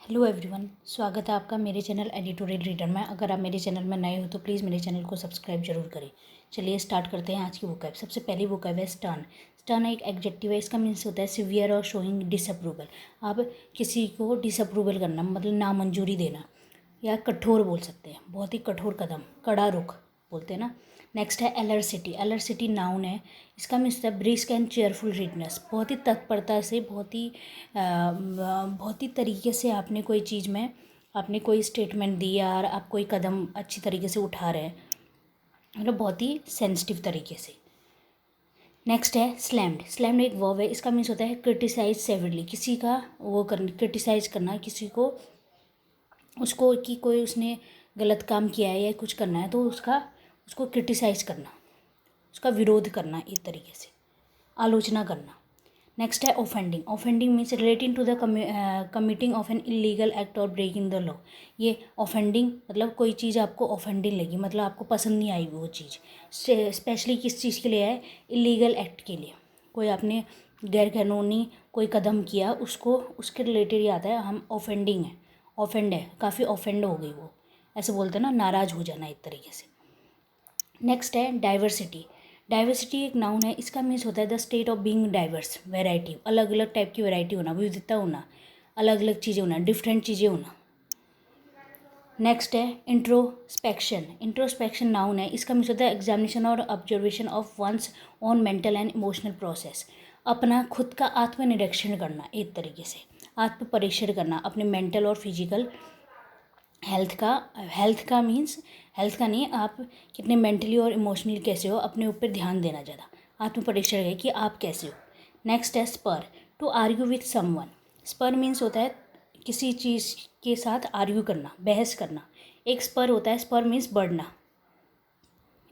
Hello everyone, स्वागत है आपका मेरे चैनल एडिटोरियल रीडर में। अगर आप मेरे चैनल में नए हो तो प्लीज़ मेरे चैनल को सब्सक्राइब जरूर करें। चलिए स्टार्ट करते हैं आज की वोकैब। सबसे पहली वोकैब है स्टर्न। स्टर्न एक एडजेक्टिव है, इसका मीन्स होता है सिवियर और शोइंग डिसअप्रूवल। आप किसी को डिसअप्रूवल करना मतलब नामंजूरी देना, या कठोर बोल सकते हैं, बहुत ही कठोर कदम, कड़ा रुख बोलते हैं ना। नेक्स्ट है एलर्सिटी। एलर्सिटी नाउन है, इसका मीन्स होता है ब्रिस्क एंड चेयरफुल रीडनेस। बहुत ही तत्परता से, बहुत ही तरीके से आपने कोई चीज़ में आपने कोई स्टेटमेंट दी या आप कोई कदम अच्छी तरीके से उठा रहे हैं, मतलब बहुत ही सेंसिटिव तरीके से। नेक्स्ट है स्लैम्ड। स्लैम्ड एक वर्ब है, इसका मीन्स होता है क्रिटिसाइज सेवरली। किसी का वो करना, क्रिटिसाइज करना, किसी को उसको कि कोई उसने गलत काम किया है या कुछ करना है तो उसको क्रिटिसाइज करना, उसका विरोध करना, एक तरीके से आलोचना करना। नेक्स्ट है offending. Offending means relating to the committing of an illegal act और ब्रेकिंग द लॉ। ये ऑफेंडिंग मतलब कोई चीज़ आपको ऑफेंडिंग लगी, मतलब आपको पसंद नहीं आई वो चीज़। स्पेशली किस चीज़ के लिए है? इलीगल एक्ट के लिए। कोई आपने गैर कानूनी कोई कदम किया, उसको उसके रिलेटेड ही आता है, हम ऑफेंडिंग है, ऑफेंड है, काफ़ी ऑफेंड हो गई वो, ऐसे बोलते हैं ना, नाराज़ हो जाना एक तरीके से। नेक्स्ट है डाइवर्सिटी। डाइवर्सिटी एक नाउन है, इसका मीन्स होता है the state of being diverse, variety, अलग अलग टाइप की वैरायटी होना, विविधता होना, अलग अलग चीज़ें होना, डिफरेंट चीज़ें होना। नेक्स्ट है इंट्रोस्पेक्शन। इंट्रोस्पेक्शन नाउन है, इसका मीन्स होता है एग्जामिनेशन और observation of one's own mental and emotional process. अपना खुद का आत्मनिरीक्षण करना, एक तरीके से आत्म परीक्षण करना अपने मेंटल और फिजिकल हेल्थ का मीन्स हेल्थ का नहीं, आप कितने मेंटली और इमोशनली कैसे हो, अपने ऊपर ध्यान देना ज़्यादा, आत्म परीक्षण है कि आप कैसे हो। नेक्स्ट है spur. To argue with someone. Spur means होता है किसी चीज़ के साथ आर्ग्यू करना, बहस करना। एक स्पर होता है, स्पर मीन्स बढ़ना,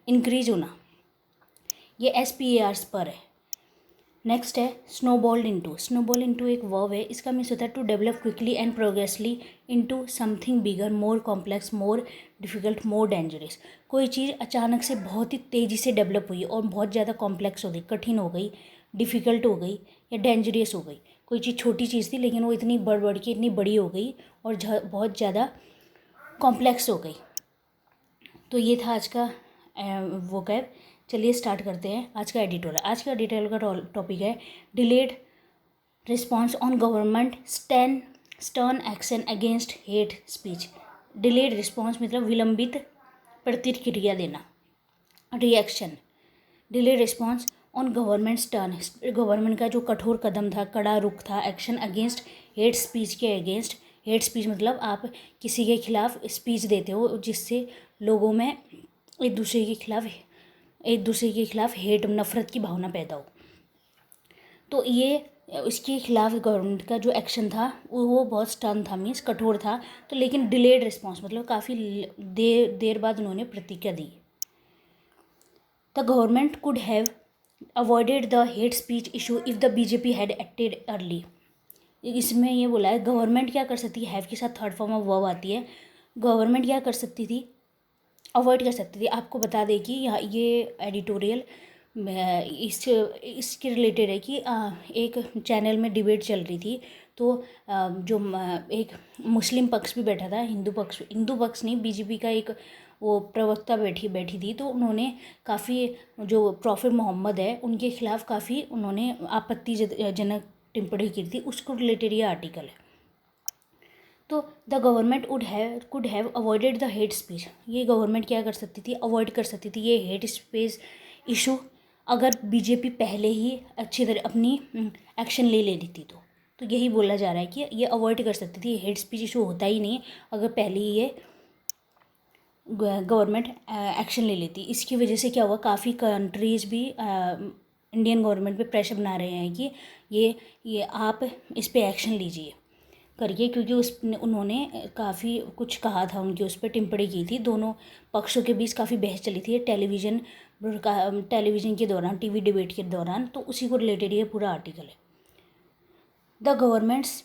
इंक्रीज होना, ये SPAR स्पर है। नेक्स्ट है स्नोबॉल्ड इनटू। स्नोबॉल इनटू एक वर्ब है, इसका मीन्स होता है to develop quickly and progressively into something bigger, more complex, more difficult, more dangerous. कोई चीज़ अचानक से बहुत ही तेज़ी से डेवलप हुई और बहुत ज़्यादा कॉम्प्लेक्स हो गई, कठिन हो गई, डिफ़िकल्ट हो गई या डेंजरस हो गई। कोई चीज़ छोटी चीज़ थी लेकिन वो इतनी बढ़ के इतनी बड़ी हो गई और बहुत ज़्यादा कॉम्प्लेक्स हो गई। तो ये था आज का वोकैब। चलिए स्टार्ट करते हैं आज का एडिटोरियल। आज का एडिटोरियल का टॉपिक है delayed response on government stern action against hate speech. Delayed response मतलब विलंबित प्रतिक्रिया देना, reaction. Delayed response on government stern, government का जो कठोर कदम था, कड़ा रुख था, एक्शन अगेंस्ट हेट स्पीच के अगेंस्ट। हेट स्पीच मतलब आप किसी के खिलाफ स्पीच देते हो जिससे लोगों में एक दूसरे के खिलाफ हेट, नफरत की भावना पैदा हो। तो ये इसके खिलाफ गवर्नमेंट का जो एक्शन था वो बहुत स्टर्न था, मीन्स कठोर था। तो लेकिन डिलेड रिस्पॉन्स मतलब काफ़ी देर बाद उन्होंने प्रतिक्रिया दी। The government could have avoided the hate speech issue if the BJP had acted early. इसमें ये बोला है गवर्नमेंट क्या कर सकती है, हैव के साथ थर्ड फॉर्म ऑफ वर्ब आती है। गवर्नमेंट क्या कर सकती थी, अवॉइड कर सकती थी। आपको बता दें कि यहाँ ये एडिटोरियल इसके रिलेटेड है कि एक चैनल में डिबेट चल रही थी, तो एक मुस्लिम पक्ष भी बैठा था, हिंदू पक्ष नहीं, BJP का एक वो प्रवक्ता बैठी थी। तो उन्होंने काफ़ी, जो प्रॉफिट मोहम्मद है उनके खिलाफ काफ़ी उन्होंने आपत्तिजनक टिप्पणी की थी, उसको रिलेटेड ये आर्टिकल है। तो the government could have avoided the hate speech. ये गवर्नमेंट क्या कर सकती थी, अवॉइड कर सकती थी ये हेट स्पीच इशू, अगर BJP पहले ही अच्छी तरह अपनी एक्शन ले लेती तो यही बोला जा रहा है कि ये अवॉइड कर सकती थी, हेट स्पीच इशू होता ही नहीं अगर पहले ही ये गवर्नमेंट एक्शन ले लेती। इसकी वजह से क्या हुआ, काफ़ी कंट्रीज़ भी इंडियन गवर्नमेंट पे प्रेशर बना रहे हैं कि ये आप इस पे एक्शन लीजिए करके, क्योंकि उन्होंने काफ़ी कुछ कहा था, उनकी उस पर टिप्पणी की थी। दोनों पक्षों के बीच काफ़ी बहस चली थी टेलीविज़न के दौरान, TV डिबेट के दौरान। तो उसी को रिलेटेड ये पूरा आर्टिकल है। The government's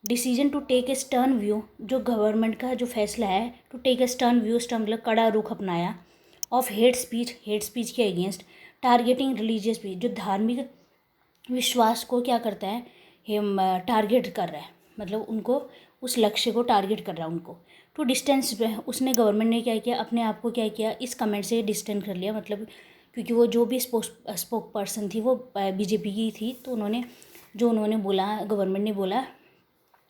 decision to take a stern view, जो गवर्नमेंट का जो फैसला है to take a stern view, stern मतलब कड़ा रुख अपनाया, ऑफ हेट स्पीच के अगेंस्ट, टारगेटिंग रिलीजियस स्पीच, जो धार्मिक विश्वास को क्या करता है, टारगेट कर रहा है, मतलब उनको उस लक्ष्य को टारगेट कर रहा है उनको। टू डिस्टेंस, उसने गवर्नमेंट ने क्या किया, अपने आप को क्या किया, इस कमेंट से डिस्टेंस कर लिया, मतलब क्योंकि वो जो भी स्पोक पर्सन थी वो बीजेपी की थी, तो उन्होंने बोला, गवर्नमेंट ने बोला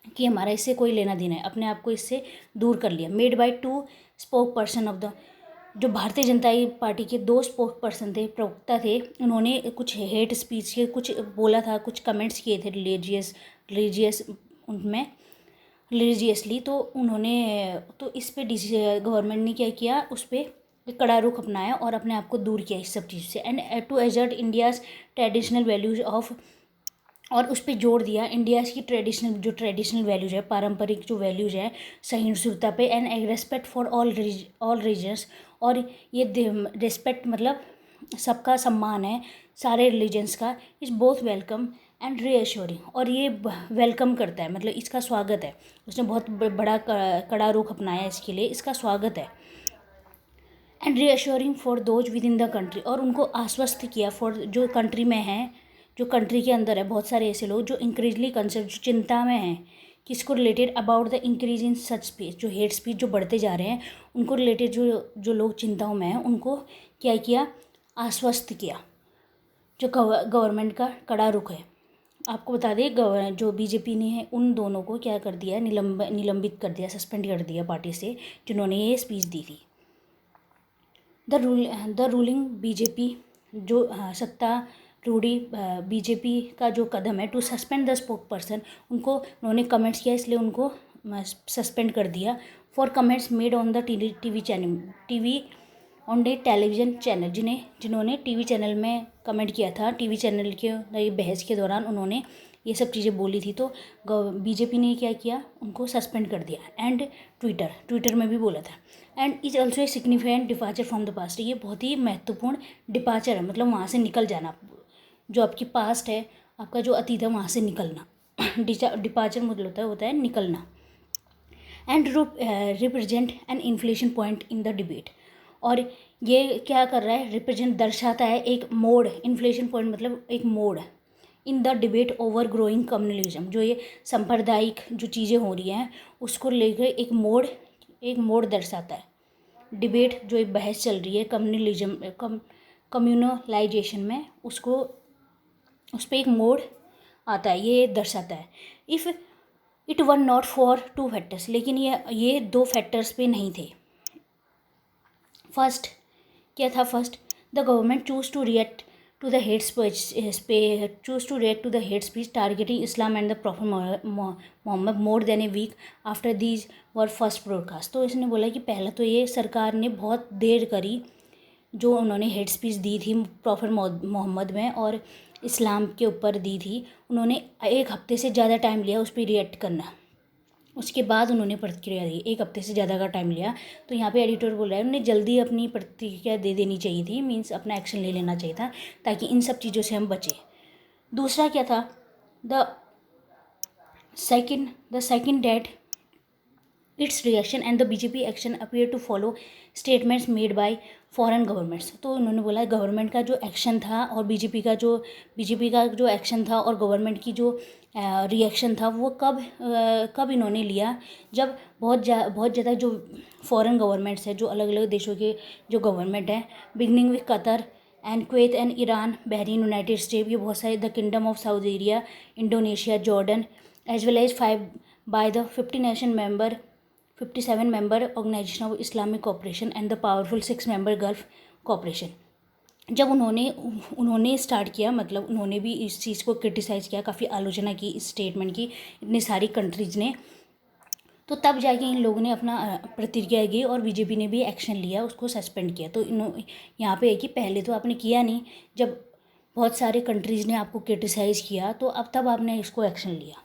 कि हमारा इससे कोई लेना देना है, अपने आप को इससे दूर कर लिया। Made by 2 spoke person of the, जो भारतीय जनता पार्टी के 2 स्पोक पर्सन थे, प्रवक्ता थे, उन्होंने कुछ हेट स्पीच के कुछ बोला था, कुछ कमेंट्स किए थे रिलीजियस उनमें रिलीजियसली, तो उन्होंने तो इस पे गवर्नमेंट ने क्या किया, उस पर कड़ा रुख अपनाया और अपने आप को दूर किया इस सब चीज़ से। And to assert India's traditional values of, और उस पर जोड़ दिया इंडिया की ट्रेडिशनल वैल्यूज है, पारंपरिक जो वैल्यूज है, सहिष्णुता पे, and respect for all religions, और ये रिस्पेक्ट मतलब सबका सम्मान है सारे रिलीजन्स का, is both welcome and reassuring, और ये वेलकम करता है, मतलब इसका स्वागत है, उसने बहुत बड़ा कड़ा रुख अपनाया इसके लिए, इसका स्वागत है। And reassuring for those with in the country, और उनको आश्वस्त किया फॉर जो कंट्री में हैं, जो कंट्री के अंदर है, बहुत सारे ऐसे लोग जो इंक्रीजली कंसर्न, जो चिंता में हैं, किसको related, about the increase in such speech, जो हेट स्पीच जो बढ़ते जा रहे हैं उनको रिलेटेड, जो लोग चिंताओं में हैं उनको क्या किया, आश्वस्त किया, जो गवर्नमेंट का कड़ा रुख है। आपको बता दें जो बीजेपी ने है उन दोनों को क्या कर दिया, निलंबित कर दिया, सस्पेंड कर दिया पार्टी से, जिन्होंने ये स्पीच दी थी। द रूलिंग बीजेपी, जो सत्ता रूढ़ी बीजेपी का जो कदम है, to suspend the spokesperson, उन्होंने कमेंट्स किया इसलिए उनको सस्पेंड कर दिया, for comments made on the TV on the television channel, जिन्होंने टीवी चैनल में कमेंट किया था, टीवी चैनल के बहस के दौरान उन्होंने ये सब चीज़ें बोली थी, तो बीजेपी ने क्या किया, उनको सस्पेंड कर दिया। एंड ट्विटर में भी बोला था। And is also a significant departure from the past, ये बहुत ही महत्वपूर्ण डिपार्चर है, मतलब वहाँ से निकल जाना, जो आपकी पास्ट है, आपका जो अतीत है, वहाँ से निकलना। डिपार्चर मतलब होता है निकलना। And represent N inflation point in the debate, और ये क्या कर रहा है, रिप्रेजेंट दर्शाता है एक मोड़, इन्फ्लेशन पॉइंट मतलब एक मोड़, in the debate over growing communalism, जो ये सांप्रदायिक जो चीज़ें हो रही हैं उसको लेकर एक मोड़ दर्शाता है। डिबेट जो एक बहस चल रही है कम्युनलाइजेशन में, उस पर एक मोड़ आता है, ये दर्शाता है। If it were not for 2 factors, लेकिन ये 2 फैक्टर्स पे नहीं थे। फर्स्ट क्या था, the government choose to react to the hate speech targeting Islam and the Prophet Muhammad more than a week after these were first broadcast. तो इसने बोला कि पहला तो ये सरकार ने बहुत देर करी, जो उन्होंने हेट स्पीच दी थी प्रॉफेट मोहम्मद में और इस्लाम के ऊपर दी थी, उन्होंने 1 हफ्ते से ज़्यादा टाइम लिया उस पर रिएक्ट करना, उसके बाद उन्होंने प्रतिक्रिया दी, 1 हफ्ते से ज़्यादा का टाइम लिया। तो यहाँ पे एडिटर बोल रहा है उन्हें जल्दी अपनी प्रतिक्रिया दे देनी चाहिए थी, मीन्स अपना एक्शन ले लेना चाहिए था, ताकि इन सब चीज़ों से हम बचें। दूसरा क्या था, the second that its reaction and the BJP action appear to follow statements made by foreign governments. तो उन्होंने बोला गवर्नमेंट का जो एक्शन था और बीजेपी का जो एक्शन था और गवर्नमेंट की जो रिएक्शन था वो कब इन्होंने लिया, जब बहुत ज़्यादा जो फॉरेन गवर्नमेंट्स है, जो अलग अलग देशों के जो गवर्नमेंट है, beginning with Qatar and Kuwait and Iran, Bahrain, United State, ये बहुत सारे, the Kingdom of Saudi Arabia, Indonesia, Jordan, as well as 5 by the 57 member organisation of Islamic cooperation and the powerful 6 member Gulf cooperation. जब उन्होंने start किया, मतलब उन्होंने भी इस चीज़ को क्रिटिसाइज़ किया, काफ़ी आलोचना की इस स्टेटमेंट की इतनी सारी कंट्रीज़ ने, तो तब जाके इन लोगों ने अपना प्रतिक्रिया दी और बीजेपी ने भी एक्शन लिया, उसको सस्पेंड किया। तो यहाँ पे है कि पहले तो आपने किया नहीं, जब बहुत सारे कंट्रीज़ ने आपको क्रिटिसाइज़ किया तो तब आपने इसको एक्शन लिया।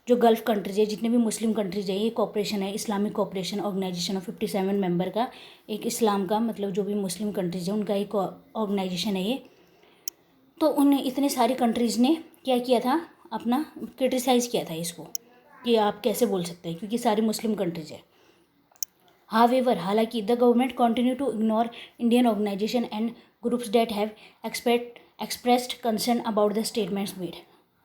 जो गल्फ़ कंट्रीज़ है, जितने भी मुस्लिम कंट्रीज़ है, ये कॉपरेशन है, Islamic cooperation organisation of 57 member का, एक इस्लाम का मतलब जो भी मुस्लिम कंट्रीज़ है उनका एक ऑर्गेनाइजेशन है ये। तो उन इतने सारी कंट्रीज़ ने क्या किया था, अपना क्रिटिसाइज़ किया था इसको, कि आप कैसे बोल सकते हैं, क्योंकि सारी मुस्लिम कंट्रीज़ है। हावेवर, हालांकि the government continue to ignore Indian organisation and groups that have expressed concern about the statements made.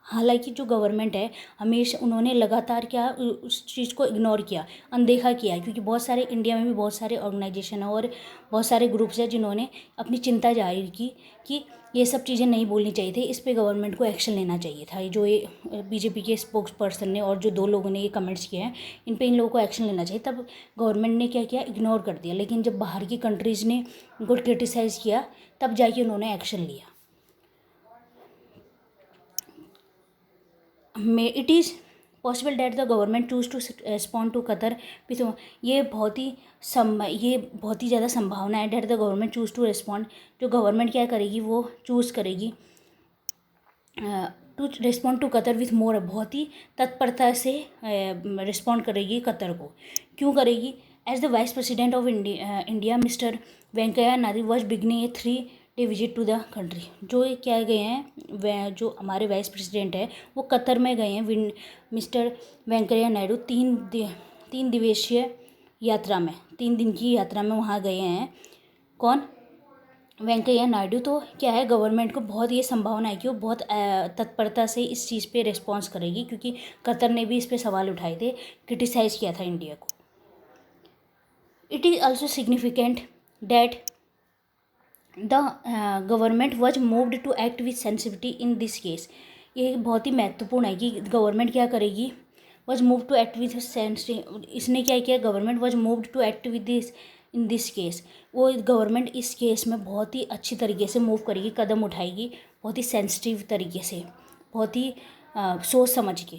हालांकि जो गवर्नमेंट है हमेशा उन्होंने लगातार क्या उस चीज़ को इग्नोर किया, अनदेखा किया, क्योंकि बहुत सारे इंडिया में भी बहुत सारे ऑर्गेनाइजेशन है और बहुत सारे ग्रुप्स हैं जिन्होंने अपनी चिंता जाहिर की कि ये सब चीज़ें नहीं बोलनी चाहिए थी, इस पे गवर्नमेंट को एक्शन लेना चाहिए था। जो ये बीजेपी के स्पोक्स पर्सन ने और जो 2 लोगों ने ये कमेंट्स किए हैं, इन लोगों को एक्शन लेना चाहिए। तब गवर्नमेंट ने क्या किया, इग्नोर कर दिया। लेकिन जब बाहर की कंट्रीज़ ने उनको क्रिटिसाइज़ किया तब जाके उन्होंने एक्शन लिया। It is possible that the government choose to respond to Qatar with, ये बहुत ही ज़्यादा संभावना है that the government choose to respond, जो गवर्नमेंट क्या करेगी वो चूज़ करेगी to respond to Qatar with more, बहुत ही तत्परता से रिस्पॉन्ड करेगी कतर को। क्यों करेगी? As the vice president of India mister Venkaiah Naidu was beginning a 3-day visit to the country. जो क्या गए हैं वह जो हमारे वाइस प्रेसिडेंट है वो कतर में गए हैं मिस्टर वेंकैया नायडू 3 दिवसीय यात्रा में, 3 दिन की यात्रा में वहाँ गए हैं। कौन? वेंकैया नायडू। तो क्या है, गवर्नमेंट को बहुत ये संभावना है कि वो बहुत तत्परता से इस चीज़ पे रिस्पॉन्स करेगी, क्योंकि कतर ने भी इस पे सवाल उठाए थे, क्रिटिसाइज़ किया था इंडिया को। It is also significant that the government was moved to act with sensitivity in this case. ये बहुत ही महत्वपूर्ण है कि गवर्नमेंट क्या करेगी, was move to act with sensitive. इसने क्या किया, government was moved to act with this in this case. वो गवर्नमेंट इस केस में बहुत ही अच्छी तरीके से मूव करेगी, कदम उठाएगी, बहुत ही सेंसिटिव तरीके से, बहुत ही सोच समझ के।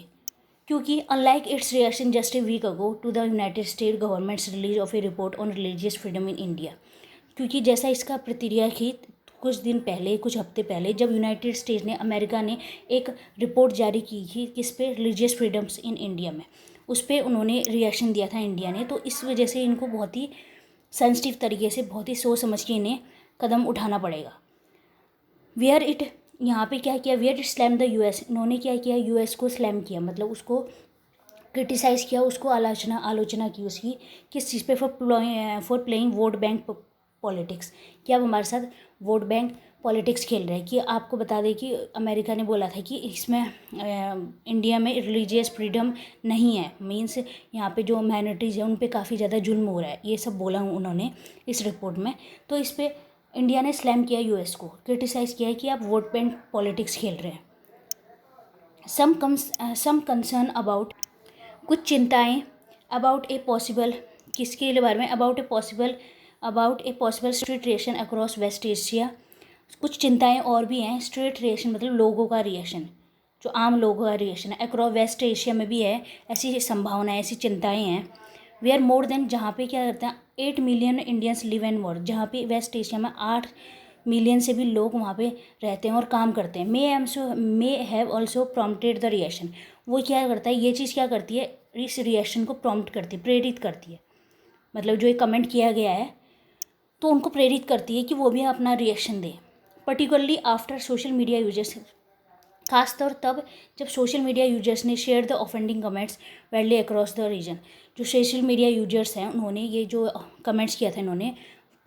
क्योंकि unlike its reaction just a week ago to the United State governments release of a report on religious freedom in India, क्योंकि जैसा इसका प्रतिक्रिया की कुछ दिन पहले, कुछ हफ्ते पहले, जब यूनाइटेड स्टेट्स ने, अमेरिका ने एक रिपोर्ट जारी की थी किस पे, रिलीजियस फ्रीडम्स इन इंडिया में, उस पर उन्होंने रिएक्शन दिया था इंडिया ने। तो इस वजह से इनको बहुत ही सेंसिटिव तरीके से, बहुत ही सोच समझ के इन्हें कदम उठाना पड़ेगा। वेयर इट, यहाँ पे क्या किया, where it slam the US, इन्होंने क्या किया, यूएस को स्लैम किया, मतलब उसको क्रिटिसाइज़ किया, उसको आलोचना की उसकी, किस चीज़ पे, for playing vote bank politics, कि आप हमारे साथ वोट बैंक पॉलिटिक्स खेल रहे हैं। कि आपको बता दें कि अमेरिका ने बोला था कि इसमें इंडिया में रिलीजियस फ्रीडम नहीं है, मीन्स यहाँ पे जो माइनॉरिटीज़ हैं उन पे काफ़ी ज़्यादा जुल्म हो रहा है, ये सब बोला उन्होंने इस रिपोर्ट में। तो इस पर इंडिया ने स्लैम किया, यूएस को क्रिटिसाइज़ किया है कि आप वोट बैंक पॉलिटिक्स खेल रहे हैं। सम कंसर्न अबाउट, कुछ चिंताएं अबाउट ए पॉसिबल, किसके बारे में, about a possible street reaction across West Asia. कुछ चिंताएं और भी हैं, स्ट्रीट रिएक्शन मतलब लोगों का रिएक्शन, जो आम लोगों का रिएक्शन है, अक्रॉस वेस्ट एशिया में भी है, ऐसी संभावनाएं, ऐसी चिंताएं हैं। वे आर मोर देन, जहाँ पे क्या करते हैं, 8 million Indians live and work, जहाँ पे वेस्ट एशिया में 8 मिलियन से भी लोग वहाँ पे रहते हैं और काम करते हैं। May have also prompted the reaction, वो क्या करता है, ये चीज़ क्या करती है, इस रिएक्शन को प्रॉम्प्ट करती है, प्रेरित करती है, मतलब जो ये कमेंट किया गया है तो उनको प्रेरित करती है कि वो भी अपना रिएक्शन दें। Particularly after social media users, खासतौर तब जब सोशल मीडिया यूजर्स ने share the offending comments widely across the region. जो सोशल मीडिया यूजर्स हैं उन्होंने ये जो कमेंट्स किया था, इन्होंने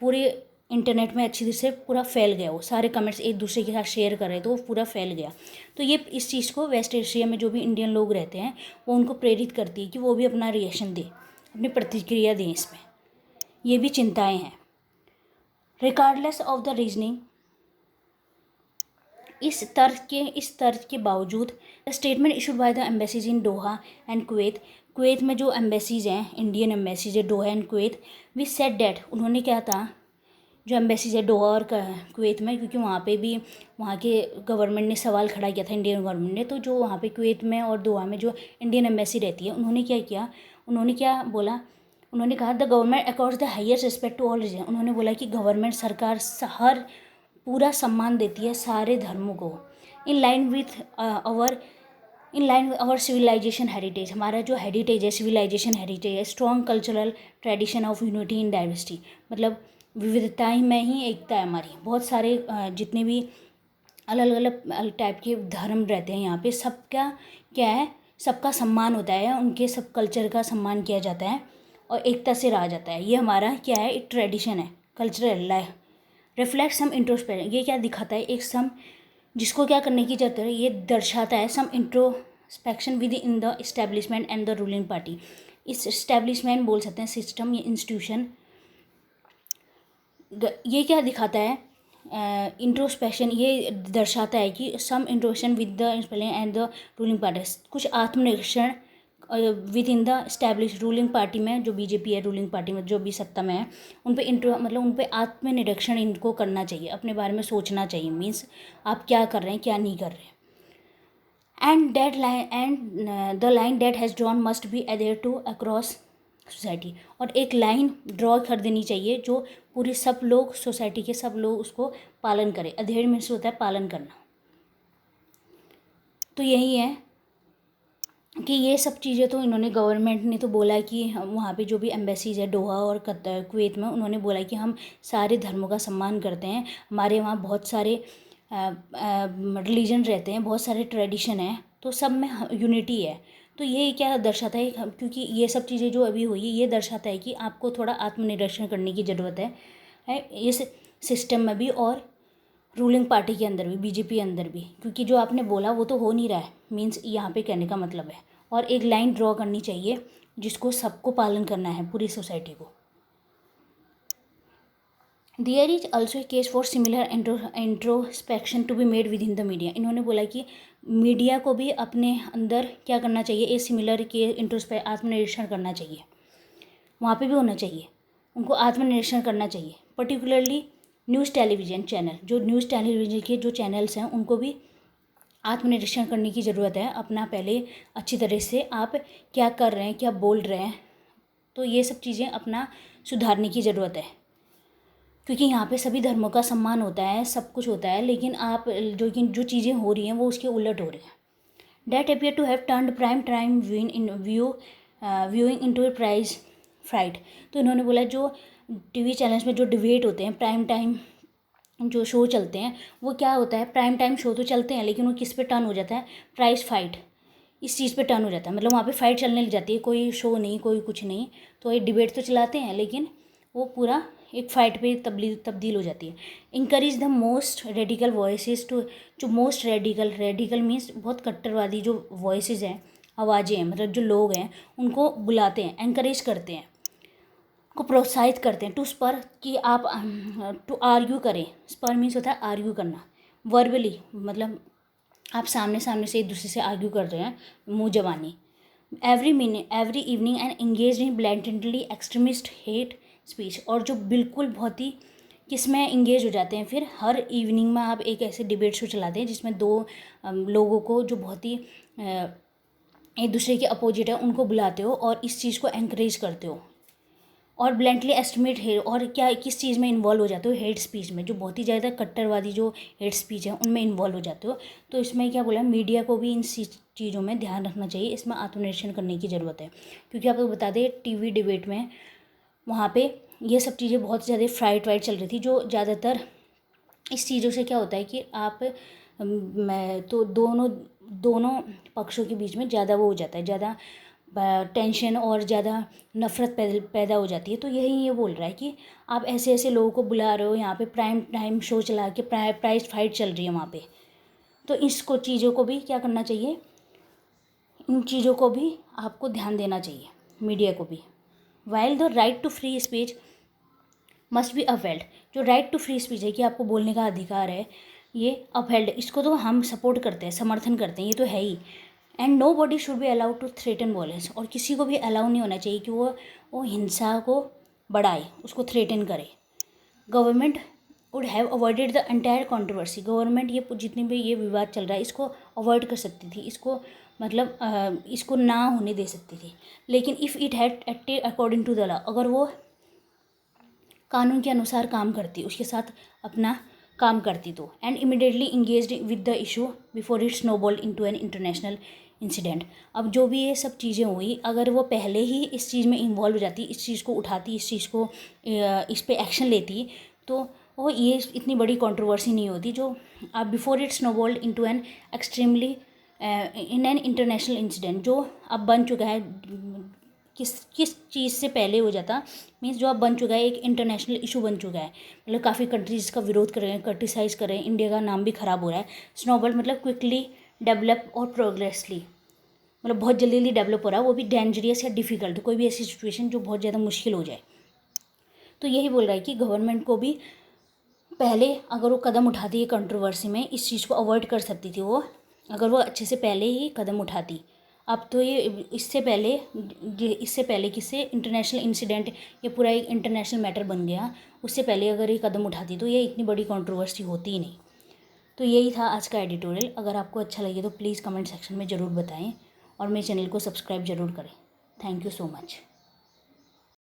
पूरे इंटरनेट में अच्छी तरह से पूरा फैल गया, वो सारे कमेंट्स एक दूसरे के साथ शेयर कर रहे तो वो पूरा फैल गया। तो ये इस चीज़ को वेस्ट एशिया में जो भी इंडियन लोग रहते हैं वो उनको प्रेरित करती है कि वो भी अपना रिएक्शन दें, अपनी प्रतिक्रिया दें इसमें। ये भी चिंताएँ हैं। रिगार्डलेस ऑफ द रीजनिंग, इस तर्क के बावजूद, statement issued by the embassies in Doha and Kuwait में जो एम्बेसीज हैं, इंडियन एम्बेसीज है Doha and Kuwait, we said that, उन्होंने क्या था, जो एम्बेसीज है दोहा और कुवैत में, क्योंकि वहाँ पे भी वहाँ के गवर्नमेंट ने सवाल खड़ा किया था, इंडियन गवर्नमेंट ने, तो जो वहाँ पे कुवैत में और दोहा में जो इंडियन एम्बेसी रहती है, उन्होंने क्या किया, उन्होंने क्या बोला, उन्होंने कहा the government accords the highest respect to all religion, उन्होंने बोला कि गवर्नमेंट, सरकार हर पूरा सम्मान देती है सारे धर्मों को, in line with our civilisation heritage, हमारा जो हेरिटेज है, सिविलाइजेशन हेरिटेज है, strong cultural tradition of unity in diversity, मतलब विविधताएं में ही एकता है हमारी, बहुत सारे जितने भी अलग अलग टाइप के धर्म रहते हैं यहाँ पे, सबका क्या है, सबका सम्मान होता है, उनके सब कल्चर का सम्मान किया जाता है और एकता से रहा जाता है। ये हमारा क्या है, एक ट्रेडिशन है, कल्चरल लाइफ। रिफ्लेक्ट सम इंट्रोस्पेक्शन, ये क्या दिखाता है, एक जिसको क्या करने की ज़रूरत है, ये दर्शाता है some introspection within the establishment and the ruling party. इस इस्टेब्लिशमेंट बोल सकते हैं, सिस्टम या इंस्टीट्यूशन। ये क्या दिखाता है, इंट्रोस्पेक्शन ये दर्शाता है कि some introspection with the and the ruling party, कुछ आत्मनिरीक्षण within the establish ruling party में, जो बीजेपी है रूलिंग पार्टी में, जो भी सत्ता में है, उन पे मतलब उन पे आत्मनिरीक्षण इनको करना चाहिए, अपने बारे में सोचना चाहिए। मीन्स आप क्या कर रहे हैं, क्या नहीं कर रहे। And that line and the line that has drawn must be adhere to across society, और एक लाइन ड्रॉ कर देनी चाहिए जो पूरी सब लोग, सोसाइटी के सब लोग उसको पालन करें। अधेड़ मीन्स होता है पालन करना। तो यही है कि ये सब चीज़ें तो इन्होंने, गवर्नमेंट ने तो बोला कि वहाँ पे जो भी एम्बेसीज है दोहा और कतर, कुवैत में, उन्होंने बोला कि हम सारे धर्मों का सम्मान करते हैं, हमारे वहाँ बहुत सारे रिलीजन रहते हैं, बहुत सारे ट्रेडिशन हैं, तो सब में यूनिटी है। तो ये क्या दर्शाता है, क्योंकि ये सब चीज़ें जो अभी हुई, ये दर्शाता है कि आपको थोड़ा आत्मनिरीक्षण करने की ज़रूरत है इस सिस्टम में भी और रूलिंग पार्टी के अंदर भी, बीजेपी के अंदर भी, क्योंकि जो आपने बोला वो तो हो नहीं रहा है। मीन्स यहाँ पे कहने का मतलब है, और एक लाइन ड्रॉ करनी चाहिए जिसको सबको पालन करना है, पूरी सोसाइटी को। There is also a case for similar introspection to be made within the media. इन्होंने बोला कि मीडिया को भी अपने अंदर क्या करना चाहिए, एक सिमिलर के आत्मनिरीक्षण करना चाहिए, वहाँ पे भी होना चाहिए, उनको आत्मनिरीक्षण करना चाहिए। पर्टिकुलरली न्यूज़ टेलीविज़न चैनल, जो न्यूज़ टेलीविज़न के जो चैनल्स हैं, उनको भी आत्मनिरीक्षण करने की ज़रूरत है। अपना पहले अच्छी तरह से आप क्या कर रहे हैं, क्या बोल रहे हैं, तो ये सब चीज़ें अपना सुधारने की ज़रूरत है, क्योंकि यहाँ पे सभी धर्मों का सम्मान होता है, सब कुछ होता है, लेकिन आप जो चीज़ें हो रही हैं वो उसके उलट हो रही हैं। That appear to have turned prime time viewing into a prize fight. तो इन्होंने बोला जो टीवी चैनल्स में जो डिबेट होते हैं, प्राइम टाइम जो शो चलते हैं, वो क्या होता है, प्राइम टाइम शो तो चलते हैं, लेकिन वो किस पे टर्न हो जाता है, प्राइज फाइट, इस चीज़ पे टर्न हो जाता है। मतलब वहाँ पे फाइट चलने लग जाती है, कोई शो नहीं, कोई कुछ नहीं, तो ये डिबेट तो चलाते हैं, लेकिन वो पूरा एक फ़ाइट पे तब्दील हो जाती है। Encourage the most radical voices to, जो मोस्ट रेडिकल मीन्स बहुत कट्टरवादी जो वॉइसेस हैं, आवाज़ें हैं, मतलब जो लोग हैं, उनको बुलाते हैं, एनकरेज करते हैं, को प्रोत्साहित करते हैं टू स्पर, कि आप टू आर्ग्यू करें। स्पर मीन्स होता है आर्ग्यू करना, वर्बली मतलब आप सामने से एक दूसरे से आर्ग्यू कर रहे हैं, मुँह जबानी। Every evening and engage in blatantly extremist hate speech, और जो बिल्कुल बहुत ही किसमें इंगेज हो जाते हैं, फिर हर इवनिंग में आप एक ऐसे डिबेट शो चलाते हैं जिसमें दो लोगों को जो बहुत ही एक दूसरे के अपोजिट है, उनको बुलाते हो और इस चीज़ को एनकरेज करते हो, और ब्लेंटली एस्टिमेट है, और क्या किस चीज़ में इन्वॉल्व हो जाते हो, हेट स्पीच में, जो बहुत ही ज़्यादा कट्टरवादी जो हेट स्पीच है उनमें इन्वॉल्व हो जाते हो। तो इसमें क्या बोला, मीडिया को भी इन चीज़ों में ध्यान रखना चाहिए, इसमें आत्मनिरीक्षण करने की ज़रूरत है। क्योंकि आपको बता दें, टीवी डिबेट में वहाँ पे ये सब चीज़ें बहुत ज़्यादा फ्राइट वाइट चल रही थी, जो ज़्यादातर इस चीज़ों से क्या होता है कि आप मैं तो दोनों पक्षों के बीच में ज़्यादा वो हो जाता है, ज़्यादा टेंशन और ज़्यादा नफ़रत पैदा हो जाती है। तो यही ये बोल रहा है कि आप ऐसे ऐसे लोगों को बुला रहे हो, यहाँ पे प्राइम टाइम शो चला के प्राइज फाइट चल रही है वहाँ पे, तो इसको चीज़ों को भी क्या करना चाहिए, इन चीज़ों को भी आपको ध्यान देना चाहिए, मीडिया को भी। While the right to free speech must be upheld, जो राइट टू फ्री स्पीच है कि आपको बोलने का अधिकार है, ये अपहेल्ड, इसको तो हम सपोर्ट करते हैं, समर्थन करते हैं, ये तो है ही। And nobody should be allowed to threaten violence, और किसी को भी अलाउ नहीं होना चाहिए कि वो हिंसा को बढ़ाए, उसको थ्रेटन करे। Government would have avoided the entire controversy, government ये जितने भी ये विवाद चल रहा है इसको अवॉइड कर सकती थी, इसको मतलब इसको ना होने दे सकती थी। लेकिन if it had acted according to the law, अगर वो कानून के अनुसार काम करती, उसके साथ अपना काम करती तो, and immediately engaged with the issue before it snowballed into an international incident. अब जो भी ये सब चीज़ें हुई, अगर वो पहले ही इस चीज़ में इन्वॉल्व हो जाती, इस चीज़ को उठाती, इस चीज़ को इस पे एक्शन लेती, तो वो ये इतनी बड़ी कंट्रोवर्सी नहीं होती, जो अब before it snowballed into an extremely in an international incident, जो अब बन चुका है किस किस चीज़ से पहले हो जाता, मीन्स जो अब बन चुका है, एक इंटरनेशनल इशू बन चुका है, मतलब काफ़ी कंट्रीज़ का विरोध कर रहे हैं, क्रिटिसाइज़ कर रहे हैं, इंडिया का नाम भी ख़राब हो रहा है। स्नोबॉल मतलब क्विकली डेवलप और प्रोग्रेसली, मतलब बहुत जल्दी जल्दी डेवलप हो रहा है, वो भी डेंजरियस या डिफ़िकल्ट, कोई भी ऐसी सिचुएशन जो बहुत ज़्यादा मुश्किल हो जाए। तो यही बोल रहा है कि गवर्नमेंट को भी पहले अगर वो कदम उठाती है कंट्रोवर्सी में, इस चीज़ को अवॉइड कर सकती थी वो, अगर वो अच्छे से पहले ही कदम उठाती। अब तो ये इससे पहले किससे इंटरनेशनल इंसिडेंट, ये पूरा एक इंटरनेशनल मैटर बन गया, उससे पहले अगर ये कदम उठाती तो ये इतनी बड़ी कंट्रोवर्सी होती ही नहीं। तो यही था आज का एडिटोरियल। अगर आपको अच्छा लगे तो प्लीज़ कमेंट सेक्शन में ज़रूर बताएं और मेरे चैनल को सब्सक्राइब ज़रूर करें। Thank you so much.